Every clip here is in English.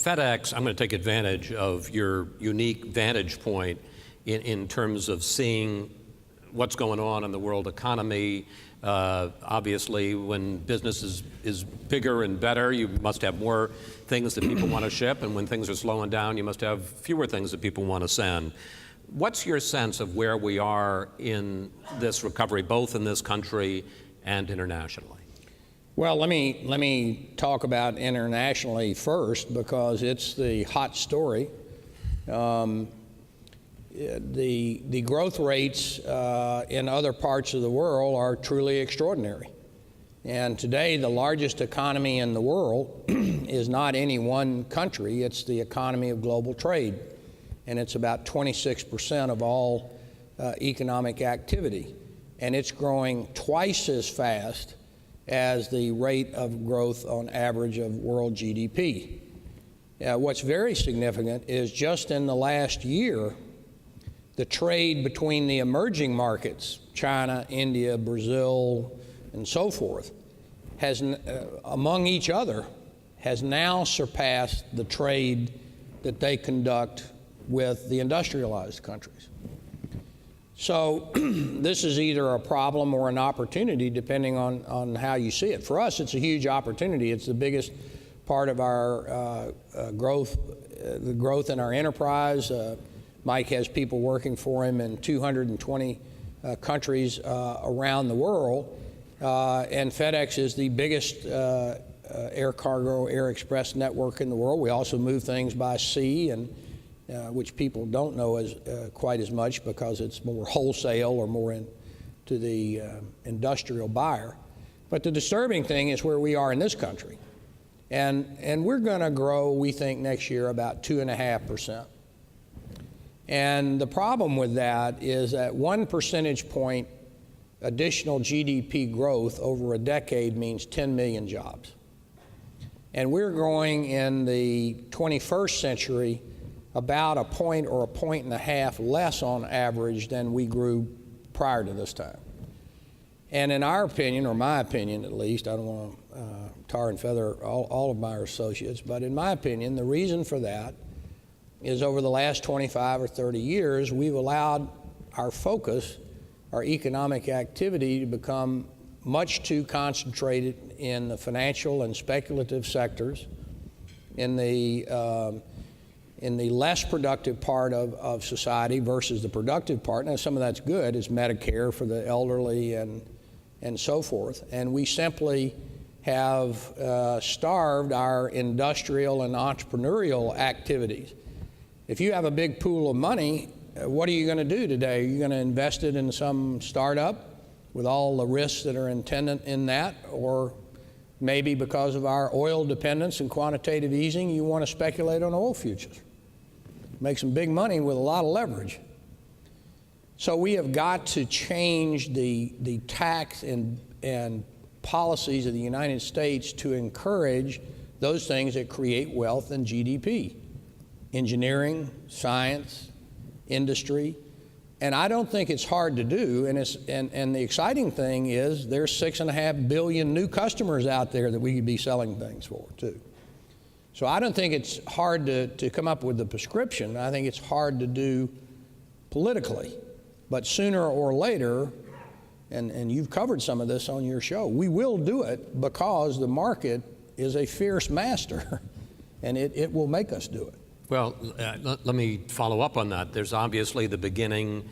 FedEx, I'm going to take advantage of your unique vantage point in terms of seeing what's going on in the world economy. Obviously, when business is bigger and better, you must have more things that people want to ship, and when things are slowing down, you must have fewer things that people want to send. What's your sense of where we are in this recovery, both in this country and internationally? Well, let me talk about internationally first, because it's the hot story. The growth rates in other parts of the world are truly extraordinary. And today, the largest economy in the world is not any one country, it's the economy of global trade. And it's about 26% of all economic activity. And it's growing twice as fast as the rate of growth on average of world GDP. What's very significant is just in the last year, the trade between the emerging markets, China, India, Brazil, and so forth, has, among each other, has now surpassed the trade that they conduct with the industrialized countries. So this is either a problem or an opportunity, depending on how you see it. For us, it's a huge opportunity. It's the biggest part of our growth, the growth in our enterprise. Mike has people working for him in 220 countries around the world, and FedEx is the biggest air cargo, air express network in the world. We also move things by sea, and which people don't know quite as much because it's more wholesale or more into the industrial buyer. But the disturbing thing is where we are in this country. And we're going to grow, we think, next year about 2.5%. And the problem with that is that 1 percentage point additional GDP growth over a decade means 10 million jobs. And we're growing in the 21st century about a point or 1.5 points less on average than we grew prior to this time. And in our opinion, or my opinion at least, I don't want to tar and feather all of my associates, but in my opinion, the reason for that is over the last 25 or 30 years, we've allowed our focus, our economic activity, to become much too concentrated in the financial and speculative sectors, in the less productive part of society versus the productive part. Now, some of that's good, is Medicare for the elderly and so forth. And we simply have starved our industrial and entrepreneurial activities. If you have a big pool of money, what are you going to do today? Are you going to invest it in some startup with all the risks that are attendant in that? Or maybe because of our oil dependence and quantitative easing, you want to speculate on oil futures? Make some big money with a lot of leverage. So we have got to change the tax and policies of the United States to encourage those things that create wealth and GDP. Engineering, science, industry. And I don't think it's hard to do. And the exciting thing is there's 6.5 billion new customers out there that we could be selling things for too. So I don't think it's hard to come up with the prescription. I think it's hard to do politically. But sooner or later, and you've covered some of this on your show, we will do it because the market is a fierce master, and it will make us do it. Well, let me follow up on that. There's obviously the beginning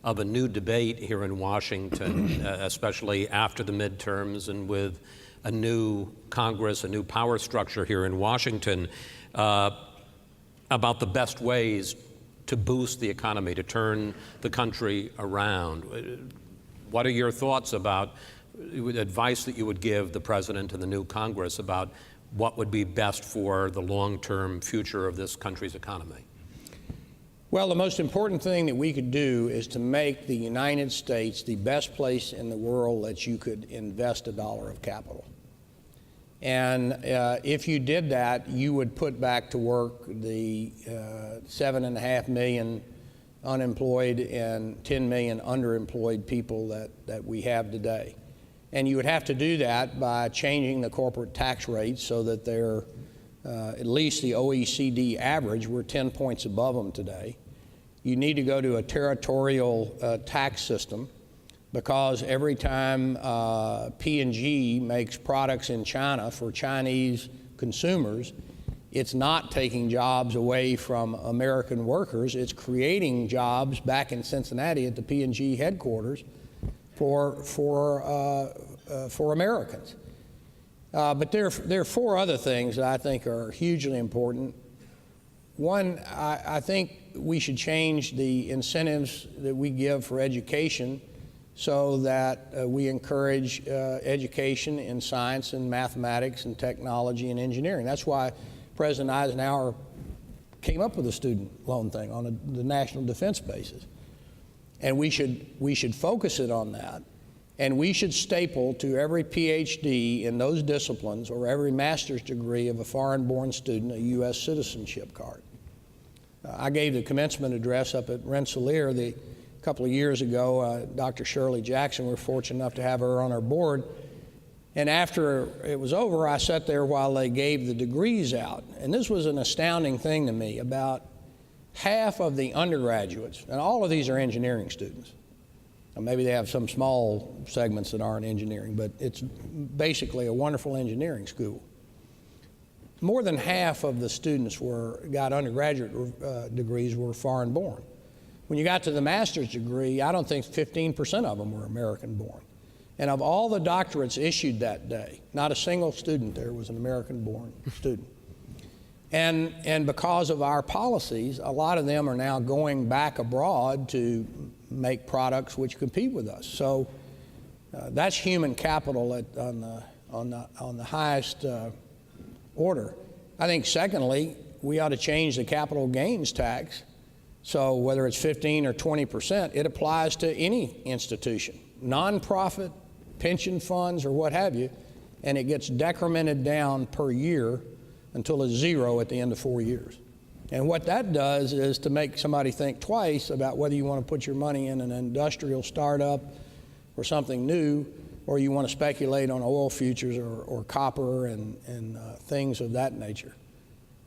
of a new debate here in Washington, especially after the midterms and with a new Congress, a new power structure here in Washington, about the best ways to boost the economy, to turn the country around. What are your thoughts about advice that you would give the President and the new Congress about what would be best for the long-term future of this country's economy? Well, the most important thing that we could do is to make the United States the best place in the world that you could invest a dollar of capital. And if you did that, you would put back to work the 7.5 million unemployed and 10 million underemployed people that we have today. And you would have to do that by changing the corporate tax rates so that they're at least the OECD average. We're 10 points above them today. You need to go to a territorial tax system, because every time P&G makes products in China for Chinese consumers, it's not taking jobs away from American workers. It's creating jobs back in Cincinnati at the P&G headquarters for Americans. But there are four other things that I think are hugely important. One, I think we should change the incentives that we give for education so that we encourage education in science and mathematics and technology and engineering. That's why President Eisenhower came up with the student loan thing on the national defense basis. And we should focus it on that. And we should staple to every PhD in those disciplines or every master's degree of a foreign-born student a U.S. citizenship card. I gave the commencement address up at Rensselaer a couple of years ago. Dr. Shirley Jackson, we're fortunate enough to have her on our board. And after it was over, I sat there while they gave the degrees out. And this was an astounding thing to me. About half of the undergraduates, and all of these are engineering students. Now, maybe they have some small segments that aren't engineering, but it's basically a wonderful engineering school. More than half of the students got undergraduate degrees were foreign born. When you got to the master's degree, I don't think 15% of them were American born. And of all the doctorates issued that day, not a single student there was an American born student. And because of our policies, a lot of them are now going back abroad to make products which compete with us. So that's human capital on the highest order. I think secondly, we ought to change the capital gains tax. So whether it's 15 or 20%, it applies to any institution, nonprofit, pension funds, or what have you, and it gets decremented down per year until it's zero at the end of 4 years. And what that does is to make somebody think twice about whether you want to put your money in an industrial startup or something new, or you want to speculate on oil futures or copper and things of that nature.